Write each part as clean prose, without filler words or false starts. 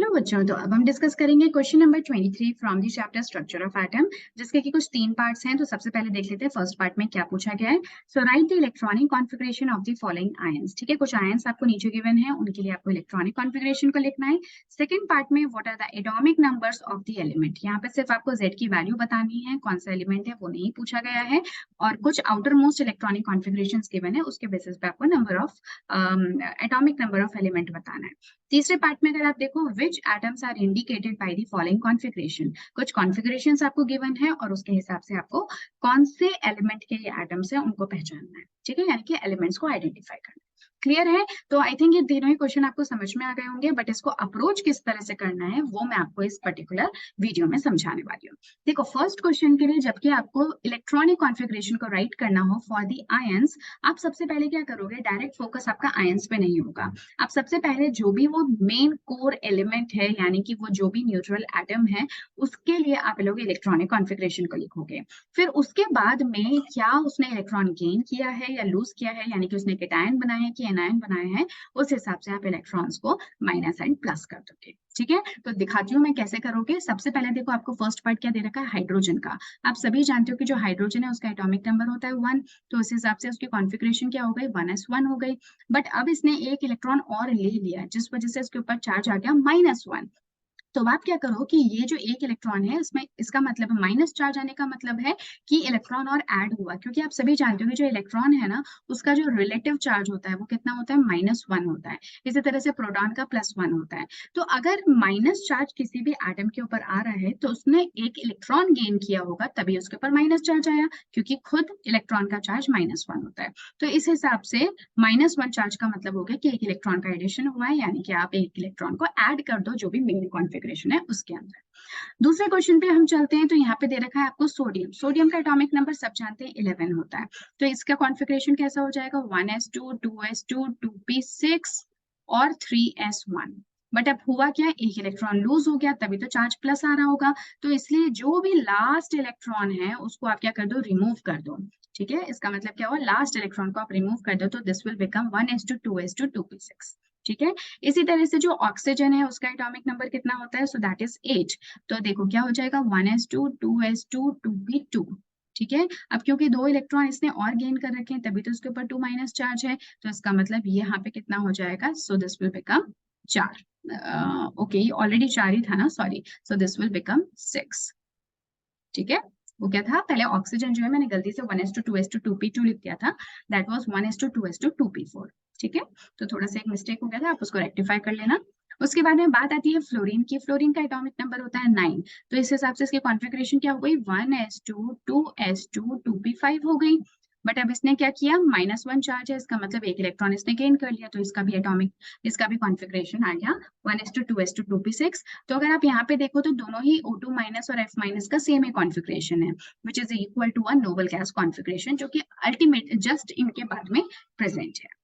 Hello बच्चों, तो अब हम डिस्कस करेंगे question number 23 from the chapter structure of atom, जिसके कि कुछ 3 पार्ट्स हैं। तो सबसे पहले देख लेते हैं फर्स्ट पार्ट में क्या पूछा गया है। So write the electronic configuration of the following ions. ठीक है, कुछ आयंस आपको नीचे गिवन है, उनके लिए आपको इलेक्ट्रॉनिक कॉन्फ़िगरेशन को लिखना है। सेकंड पार्ट में what are the atomic numbers of the element. यहाँ पे सिर्फ आपको Z की वैल्यू बतानी है, कौन सा एलिमेंट है वो नहीं पूछा गया है। और कुछ outer most electronic configuration given है, उसके बेसिस पे आपको number of atomic number of element बताना है। तीसरे पार्ट में अगर आप देखो, which atoms are indicated by the following configuration. कुछ कॉन्फ़िगरेशंस आपको गिवन है और उसके हिसाब से आपको कौन से एलिमेंट के ये एटम्स हैं उनको पहचानना है। ठीक है, यानी कि एलिमेंट्स को आइडेंटिफाई करना है। क्लियर है? तो आई थिंक ये तीनों ही क्वेश्चन आपको समझ में आ गए होंगे, बट इसको अप्रोच किस तरह से करना है वो मैं आपको इस पर्टिकुलर वीडियो में समझाने वाली हूँ। देखो, फर्स्ट क्वेश्चन के लिए जबकि आपको इलेक्ट्रॉनिक कॉन्फ़िगरेशन को राइट करना हो फॉर द आयंस, आप सबसे पहले क्या करोगे, डायरेक्ट फोकस आपका आयंस पे नहीं होगा। आप सबसे पहले जो भी वो मेन कोर एलिमेंट है, यानी कि वो जो भी न्यूट्रल एटम है, उसके लिए आप लोग इलेक्ट्रॉनिक कॉन्फ़िगरेशन को लिखोगे। फिर उसके बाद में क्या उसने इलेक्ट्रॉन गेन किया है या लूज किया है, यानी कि उसने केटायन बनाया है कि एनायन बनाया है, उस हिसाब से आप इलेक्ट्रॉन्स को माइनस एंड प्लस कर दोगे। ठीक है, तो दिखाती हूँ मैं कैसे करोगे। सबसे पहले देखो, आपको फर्स्ट पार्ट क्या दे रखा है, हाइड्रोजन का। आप सभी जानते हो कि जो हाइड्रोजन है उसका एटॉमिक नंबर होता है 1, तो उस हिसाब से उसकी कॉन्फ़िगरेशन क्या हो गई, 1s1 हो गई। बट अब इसने एक इलेक्ट्रॉन और ले लिया, जिस वजह से इसके ऊपर चार्ज आ गया -1। तो आप क्या करो कि ये जो एक इलेक्ट्रॉन है, इसमें इसका मतलब माइनस चार्ज आने का मतलब है कि इलेक्ट्रॉन और ऐड हुआ, क्योंकि आप सभी जानते हो कि जो इलेक्ट्रॉन है ना, उसका जो रिलेटिव चार्ज होता है वो कितना होता है, -1 होता है। इसी तरह से प्रोटॉन का +1 होता है। तो अगर माइनस चार्ज किसी भी एटम के ऊपर आ रहा है, तो उसने एक इलेक्ट्रॉन गेन किया होगा, तभी उसके ऊपर माइनस चार्ज आया, क्योंकि खुद इलेक्ट्रॉन का चार्ज -1 होता है। तो इस हिसाब से -1 चार्ज का मतलब हो गया कि एक इलेक्ट्रॉन का एडिशन हुआ है, यानी कि आप एक इलेक्ट्रॉन को ऐड कर दो जो भी मेन कॉन्फ़िगरेशन है उसके अंदर। दूसरे क्वेश्चन पे हम चलते हैं। तो यहाँ पे दे रखा है आपको सोडियम। सोडियम का एटॉमिक नंबर सब जानते हैं 11 होता है। तो इसका कॉन्फ़िगरेशन कैसा हो जाएगा, 1s2 2s2 2p6 और 3s1। बट अब हुआ क्या, एक इलेक्ट्रॉन लूज हो गया, तभी तो चार्ज प्लस आ रहा होगा। तो इसलिए जो भी लास्ट इलेक्ट्रॉन है उसको आप क्या कर दो, रिमूव कर दो। ठीक है, इसका मतलब क्या हुआ, लास्ट इलेक्ट्रॉन को आप रिमूव कर दो, तो this will become 1s2 2s2 2p6। ठीक है, इसी तरह से जो ऑक्सीजन है उसका एटॉमिक नंबर कितना होता है, सो दैट इज 8। तो देखो क्या हो जाएगा, 1s2 2s2 2p2। ठीक है, अब क्योंकि 2 इलेक्ट्रॉन इसने और गेन कर रखे हैं, तभी तो उसके ऊपर 2 माइनस चार्ज है, तो इसका मतलब ये यहाँ पे कितना हो जाएगा, सो this will become 4। Okay, already 4 ही था ना, sorry, so this will become 6। ठीक है, वो क्या था, पहले ऑक्सीजन जो है मैंने गलती से 1s2 2s2 2p2 लिख दिया था, that was 1s2 2s2 2p4। ठीक है, तो थोड़ा सा एक मिस्टेक हो गया था, आप उसको रेक्टिफाई कर लेना। उसके बाद में बात आती है फ्लोरीन की। फ्लोरीन का एटॉमिक नंबर होता है 9। तो इस हिसाब से इसकी कॉन्फ़िगरेशन क्या हो गई, 1s2 2s2 2p5 हो गई। बट अब इसने क्या किया, -1 चार्ज है, इसका मतलब एक इलेक्ट्रॉन इसने गेन कर लिया, तो इसका भी कॉन्फ़िगरेशन आ गया 1s2 2s2 2p6। तो अगर आप यहाँ पे देखो तो दोनों ही O2 माइनस और F माइनस का सेम ही कॉन्फ़िगरेशन है, which is equal to a noble gas configuration, जो कि अल्टीमेट जस्ट इनके बाद में प्रेजेंट है।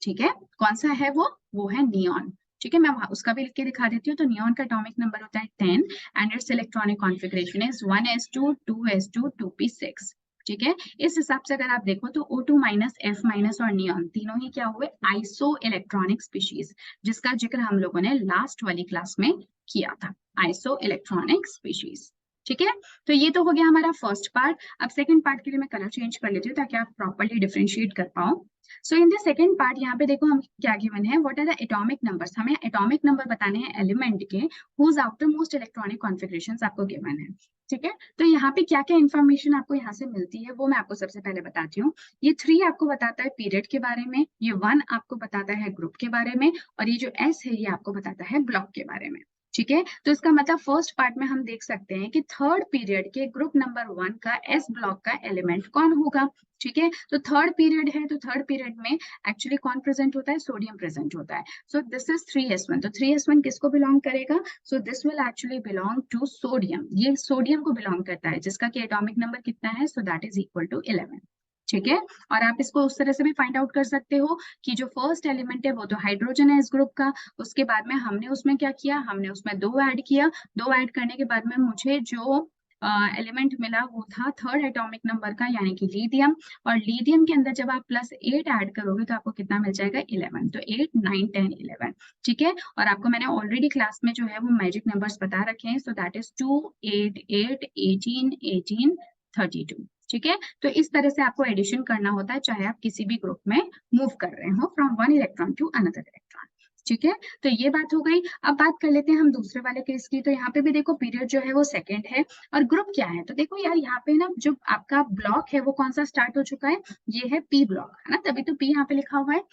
ठीक है, कौन सा है वो है नियॉन। ठीक है, मैं उसका भी लिख के दिखा देती हूँ। तो नियॉन का एटॉमिक नंबर होता है 10 and it's electronic configuration is 1s2 2s2 2p6। ठीक है, इस हिसाब से अगर आप देखो तो O2 माइनस F माइनस और नियॉन तीनों ही क्या हुए, आइसो इलेक्ट्रॉनिक स्पीशीज, जिसका जिक्र हम लोगों ने लास्ट वाली क्लास में किया था, आइसो इलेक्ट्रॉनिक स्पीशीज। ठीक है, तो ये तो हो गया हमारा फर्स्ट पार्ट। अब सेकंड पार्ट के लिए मैं कलर चेंज कर लेती हूँ ताकि आप प्रॉपर्ली डिफरेंशिएट कर पाओ। So in the second part यहाँ पे देखो हम क्या गिवन है, what are the atomic numbers. हमें एटॉमिक नंबर बताने हैं एलिमेंट के whose outer most electronic configurations आपको गिवन है। ठीक है, तो यहाँ पे क्या क्या इन्फॉर्मेशन आपको यहाँ से मिलती है वो मैं आपको सबसे पहले बताती हूँ। ये 3 आपको बताता है पीरियड के बारे में, ये 1 आपको बताता है ग्रुप के बारे में, और ये जो S है ये आपको बताता है ब्लॉक के बारे में। ठीक है, तो इसका मतलब फर्स्ट पार्ट में हम देख सकते हैं कि थर्ड पीरियड के ग्रुप नंबर 1 का S ब्लॉक का एलिमेंट कौन होगा। ठीक है, तो थर्ड पीरियड है, तो थर्ड पीरियड में एक्चुअली कौन प्रेजेंट होता है, सोडियम प्रेजेंट होता है। So this is 3s1। तो 3s1 किसको बिलोंग करेगा, so this will actually belong to sodium. ये सोडियम को बिलोंग करता है, जिसका कि एटॉमिक नंबर कितना है, so that is equal to 11। ठीक है, और आप इसको उस तरह से भी फाइंड आउट कर सकते हो कि जो फर्स्ट एलिमेंट है वो तो हाइड्रोजन है इस ग्रुप का, उसके बाद में हमने उसमें क्या किया, हमने उसमें 2 ऐड किया, 2 ऐड करने के बाद में मुझे जो एलिमेंट मिला वो था थर्ड एटॉमिक नंबर का, यानी कि लिथियम। और लिथियम के अंदर जब आप +8 ऐड करोगे तो आपको कितना मिल जाएगा? 11। तो 8 9 10 11, ठीक है। और आपको मैंने ऑलरेडी क्लास में जो है वो मैजिक नंबर्स बता रखे हैं। सो दैट इज 2 8 8 18 18 32, ठीक है। तो इस तरह से आपको एडिशन करना होता है, चाहे आप किसी भी ग्रुप में मूव कर रहे हो from one electron to another electron, ठीक है। तो ये बात हो गई। अब बात कर लेते हैं हम दूसरे वाले केस की। तो यहाँ पे भी देखो पीरियड जो है वो सेकंड है और ग्रुप क्या है। तो देखो यार यहाँ पे ना जो आपका ब्लॉक है वो कौन सा स्टार्ट हो चुका है? ये है पी ब्लॉक, है ना, तभी तो पी यहाँ पे लिखा हुआ है।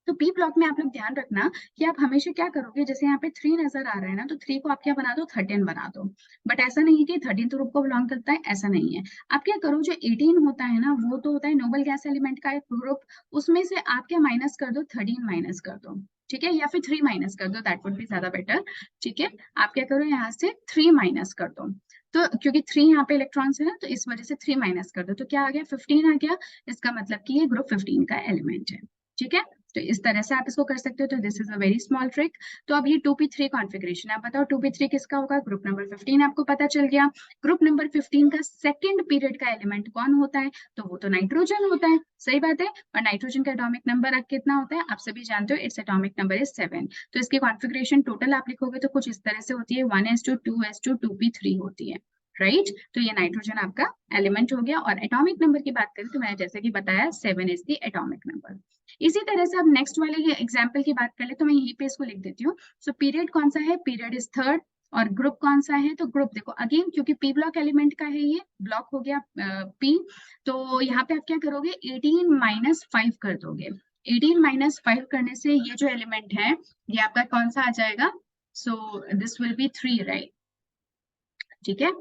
तो पी ब्लॉक में आप लोग ध्यान रखना कि आप हमेशा क्या करोगे, जैसे यहाँ पे 3 नजर आ रहा है ना, तो 3 को आप क्या बना दो? 13 बना दो। बट ऐसा नहीं है कि 13 ग्रुप को बिलोंग करता है, ऐसा नहीं है। आप क्या करो, जो 18 होता है ना वो तो होता है नोबल गैस एलिमेंट का एक ग्रुप, उसमें से आप क्या माइनस कर दो? 13 माइनस कर दो, ठीक है, या फिर 3 माइनस कर दो, दैट वुड बी ज्यादा बेटर, ठीक है। आप क्या करो, यहाँ से 3 माइनस कर दो। तो क्योंकि 3 यहाँ पे इलेक्ट्रॉन्स है ना, तो इस वजह से 3 माइनस कर दो, तो क्या आ गया? 15 आ गया। इसका मतलब कि ये ग्रुप 15 का एलिमेंट है, ठीक है। तो इस तरह से आप इसको कर सकते हो। तो this is a very small trick. तो अब ये 2p3 कॉन्फ़िगरेशन, आप बताओ 2p3 किसका होगा? ग्रुप नंबर 15 आपको पता चल गया। ग्रुप नंबर 15 का सेकंड पीरियड का एलिमेंट कौन होता है? तो वो तो नाइट्रोजन होता है, सही बात है। और नाइट्रोजन का एटॉमिक नंबर कितना होता है? आप सभी जानते हो, इट्स एटॉमिक नंबर इज 7। तो इसकी कॉन्फ़िगरेशन टोटल आप लिखोगे तो कुछ इस तरह से होती है, 1s2 2s2 2p3 होती है, राइट। तो ये नाइट्रोजन आपका एलिमेंट हो गया। और एटॉमिक नंबर की बात करें तो मैंने जैसे कि बताया 7 इज द एटॉमिक नंबर। इसी तरह से अब नेक्स्ट वाले एग्जाम्पल की बात कर ले तो मैं यहीं पे इसको लिख देती हूँ। सो पीरियड कौन सा है? Period is third. और ग्रुप कौन सा है? तो ग्रुप देखो अगेन, क्योंकि पी ब्लॉक एलिमेंट का है, ये ब्लॉक हो गया पी। तो यहाँ पे आप क्या करोगे? 18 माइनस 5 कर दोगे। 18 माइनस 5 करने से ये जो एलिमेंट है ये आपका कौन सा आ जाएगा? सो दिस विल बी 3, राइट, ठीक है।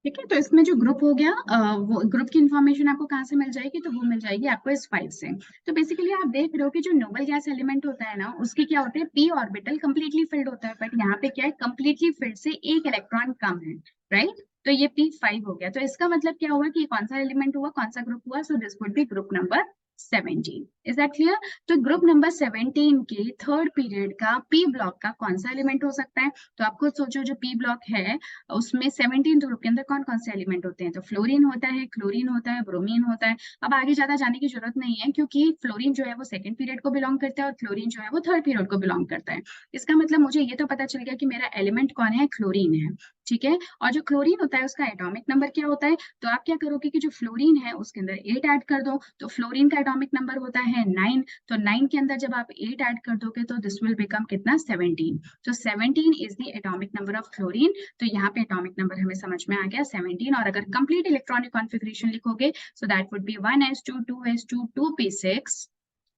ठीक है, तो इसमें जो ग्रुप हो गया, वो ग्रुप की इंफॉर्मेशन आपको कहाँ से मिल जाएगी? तो वो मिल जाएगी आपको इस 5 से। तो बेसिकली आप देख रहे हो कि जो नोबल गैस एलिमेंट होता है ना, उसके क्या होते हैं? पी ऑर्बिटल कंप्लीटली फिल्ड होता है, बट यहाँ पे क्या है? कंप्लीटली फिल्ड से एक इलेक्ट्रॉन कम है, राइट। तो ये P5 हो गया। तो इसका मतलब क्या हुआ कि कौन सा एलिमेंट हुआ, कौन सा ग्रुप हुआ? So this would be group number 17। Is that clear? तो ग्रुप नंबर 17 के थर्ड पीरियड का पी ब्लॉक का कौन सा एलिमेंट हो सकता है? तो आप खुद सोचो, जो पी ब्लॉक है उसमें 17 ग्रुप के अंदर कौन कौन से एलिमेंट होते हैं? तो फ्लोरीन होता है, क्लोरीन होता है, ब्रोमीन होता है। अब आगे ज्यादा जाने की जरूरत नहीं है, क्योंकि फ्लोरीन जो है वो सेकंड पीरियड को बिलोंग करता है और क्लोरीन जो है वो थर्ड पीरियड को बिलोंग करता है। इसका मतलब मुझे ये तो पता चल गया कि मेरा एलिमेंट कौन है? क्लोरीन है, ठीक है। और जो क्लोरीन होता है उसका एटॉमिक नंबर क्या होता है? तो आप क्या करोगे कि जो फ्लोरीन है उसके अंदर 8 ऐड कर दो। तो फ्लोरीन का एटॉमिक नंबर होता है 9। तो 9 के अंदर जब आप 8 ऐड कर दोगे तो दिस विल बिकम कितना? 17। तो 17 is the atomic number of chlorine. तो यहाँ पे एटॉमिक नंबर हमें समझ में आ गया 17। और अगर कंप्लीट इलेक्ट्रॉनिक कॉन्फ़िगरेशन लिखोगे so that would be 1s2 2s2 2p6,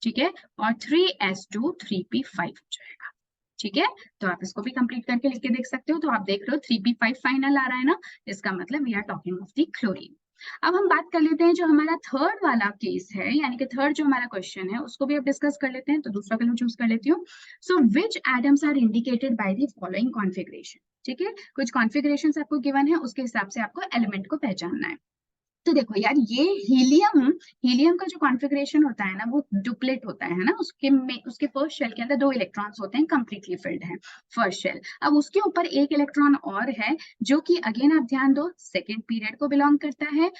ठीक है, और 3s2 3p5 हो जाएगा, ठीक है। तो आप इसको भी कंप्लीट करके लिख के देख सकते हो। तो आप देख रहे हो 3p5 फाइनल आ रहा है ना, इसका मतलब we are talking of the chlorine. अब हम बात कर लेते हैं जो हमारा थर्ड वाला केस है, यानी कि थर्ड जो हमारा क्वेश्चन है उसको भी अब डिस्कस कर लेते हैं। तो दूसरा कलर चूज कर लेती हूँ। So which atoms are indicated by the following configuration, ठीक है। कुछ कॉन्फ़िगरेशंस आपको गिवन है, उसके हिसाब से आपको एलिमेंट को पहचानना है। तो देखो यार, ये हीलियम हीलियम का जो कॉन्फ़िगरेशन होता है ना वो डुप्लेट होता है ना, उसके में उसके फर्स्ट शेल के अंदर 2 इलेक्ट्रॉन्स होते हैं, कंप्लीटली फिल्ड है फर्स्ट शेल। अब उसके ऊपर एक इलेक्ट्रॉन और है जो कि अगेन आप ध्यान दो सेकेंड पीरियड को बिलोंग करता है,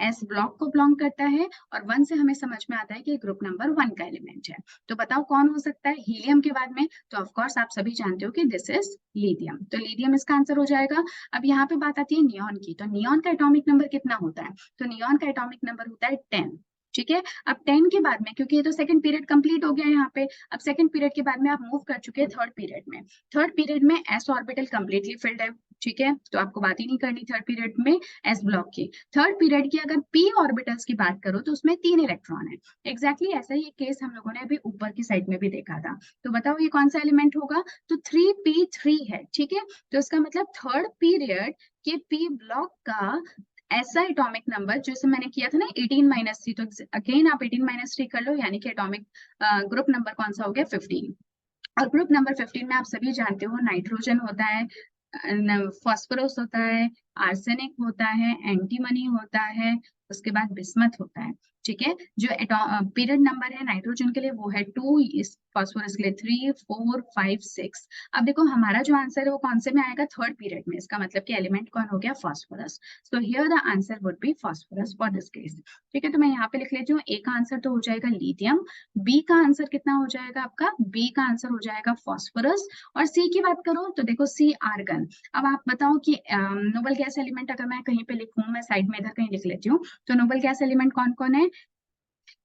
एस ब्लॉक को बिलोंग करता है। और 1 से हमें समझ में आता है कि ग्रुप नंबर 1 का एलिमेंट है। तो बताओ कौन हो सकता है हीलियम के बाद में? तो ऑफ कोर्स आप सभी जानते हो कि दिस इज लिथियम। तो लिथियम इसका आंसर हो जाएगा। अब यहाँ पे बात आती है नियॉन की। तो नियॉन का एटॉमिक नंबर कितना होता है? तो नियॉन का एटॉमिक नंबर होता है 10, ठीक है। अब 10 के बाद में, क्योंकि ये तो सेकंड पीरियड कंप्लीट हो गया है यहाँ पे, अब सेकंड पीरियड के बाद में आप मूव कर चुके हैं थर्ड पीरियड में। थर्ड पीरियड में एस ऑर्बिटल कंप्लीटली फिल्ड है, ठीक है, तो आपको बात ही नहीं करनी थर्ड पीरियड में एस ब्लॉक की। थर्ड पीरियड की अगर पी ऑर्बिटल्स की बात करो तो उसमें 3 इलेक्ट्रॉन है। एग्जैक्टली ऐसा ही केस हम लोगों ने अभी ऊपर की साइड में भी देखा था। तो बताओ ये कौन सा एलिमेंट होगा? तो 3p3 है, ठीक है। तो इसका मतलब थर्ड पीरियड के पी ब्लॉक का ऐसा एटॉमिक नंबर, जैसे मैंने किया था ना 18 माइनस 3, तो अगेन आप 18 माइनस 3 कर लो, यानी कि एटॉमिक ग्रुप नंबर कौन सा हो गया? 15। और ग्रुप नंबर 15 में आप सभी जानते हो नाइट्रोजन होता है, फास्फोरस होता है, आर्सेनिक होता है, एंटीमनी होता है, उसके बाद बिस्मथ होता है। ठीक है, जो पीरियड नंबर है नाइट्रोजन के लिए वो है 2, इस फास्फोरस के लिए 3, 4, 5, 6। अब देखो हमारा जो आंसर है वो कौन से में आएगा, थर्ड पीरियड में। इसका मतलब कि एलिमेंट कौन हो गया, phosphorus. So here the answer would B phosphorus for this case. ठीक है, तो मैं यहाँ पे लिख लेती हूँ, ए का आंसर तो हो जाएगा लिथियम, बी का आंसर कितना हो जाएगा आपका, बी का आंसर हो जाएगा फास्फोरस, और सी की बात करो तो देखो सी आर्गन। अब आप बताओ कि नोबल गैस एलिमेंट अगर मैं कहीं पे लिखूं, मैं साइड में इधर कहीं लिख लेती हूँ, तो नोबल गैस एलिमेंट कौन कौन है,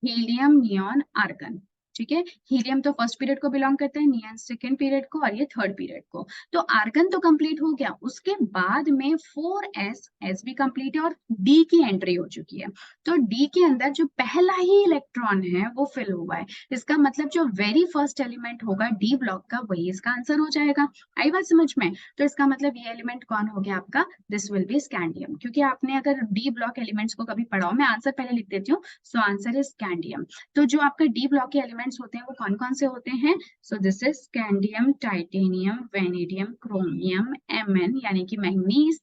हीलियम, नियॉन, आर्गन। ठीक है, हीलियम तो फर्स्ट पीरियड को बिलोंग करता है, नियॉन सेकंड पीरियड को, और ये थर्ड पीरियड को। तो आर्गन तो कंप्लीट हो गया, उसके बाद में 4s, एस भी कंप्लीट है, और डी की एंट्री हो चुकी है। तो डी के अंदर जो पहला ही इलेक्ट्रॉन है वो फिल हुआ है। इसका मतलब जो वेरी फर्स्ट एलिमेंट होगा डी ब्लॉक का, वही इसका आंसर हो जाएगा। आई बात समझ में? तो इसका मतलब ये एलिमेंट कौन हो गया आपका, दिस विल बी स्कैंडियम, क्योंकि आपने अगर डी ब्लॉक एलिमेंट्स को कभी पढ़ा हो, मैं आंसर पहले लिख देती हूँ। So answer is scandium. तो जो आपका डी ब्लॉक के एलिमेंट्स होते हैं वो कौन कौन से होते हैं, सो this is scandium, titanium, vanadium, chromium, Mn यानी कि मैंगनीज,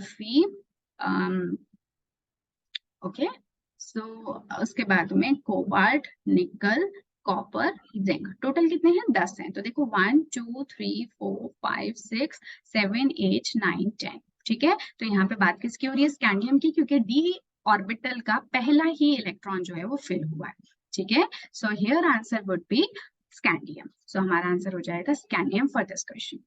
Fe, ओके। सो उसके बाद में कोबाल्ट, निकल, कॉपर, जिंक। टोटल कितने हैं, 10 हैं। तो देखो 1 2 3 4 5 6 7 8 9 10। ठीक है, तो यहाँ पे बात किसकी हो रही है, स्कैंडियम की, क्योंकि डी ऑर्बिटल का पहला ही इलेक्ट्रॉन जो है वो फिल हुआ है। ठीक है, so here answer would be scandium. So हमारा आंसर हो जाएगा स्कैंडियम फॉर दिस क्वेश्चन।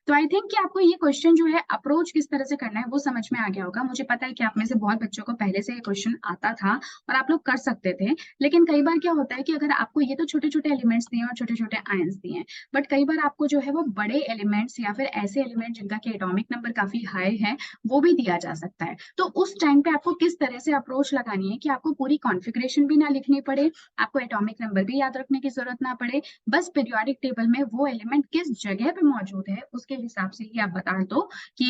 तो आई थिंक कि आपको ये क्वेश्चन जो है अप्रोच किस तरह से करना है वो समझ में आ गया होगा। मुझे पता है कि आप में से बहुत बच्चों को पहले से ये क्वेश्चन आता था और आप लोग कर सकते थे, लेकिन कई बार क्या होता है कि अगर आपको ये तो छोटे छोटे एलिमेंट्स दिए और छोटे छोटे आयंस दिए हैं, बट कई बार आपको जो है वो बड़े एलिमेंट्स या फिर ऐसे एलिमेंट जिनका कि एटॉमिक नंबर काफी हाई है वो भी दिया जा सकता है। तो उस टाइम पे आपको किस तरह से अप्रोच लगानी है कि आपको पूरी कॉन्फ़िगरेशन भी ना लिखनी पड़े, आपको एटॉमिक नंबर भी याद रखने की जरूरत ना पड़े, बस पीरियोडिक टेबल में वो एलिमेंट किस जगह पे मौजूद है उसके हिसाब से ही आप बता दो कि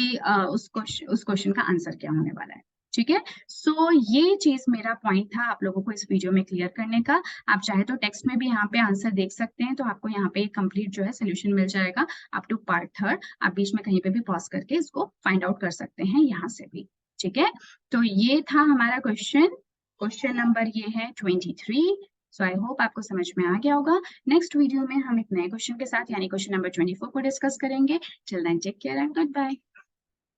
उस क्वेश्चन का आंसर क्या होने वाला है। ठीक है, सो ये चीज मेरा पॉइंट था आप लोगों को इस वीडियो में क्लियर करने का। आप चाहे तो टेक्स्ट में भी यहाँ पे आंसर देख सकते हैं, तो आपको यहाँ पे कंप्लीट जो है सोल्यूशन मिल जाएगा अप टू पार्ट थर्ड। आप बीच में कहीं पे भी पॉज करके इसको फाइंड आउट कर सकते हैं यहाँ से भी। ठीक है, तो ये था हमारा क्वेश्चन नंबर ये है 23। सो आई होप आपको समझ में आ गया होगा। नेक्स्ट वीडियो में हम एक नए क्वेश्चन के साथ यानी क्वेश्चन नंबर 24 को डिस्कस करेंगे। Till then take care and good bye.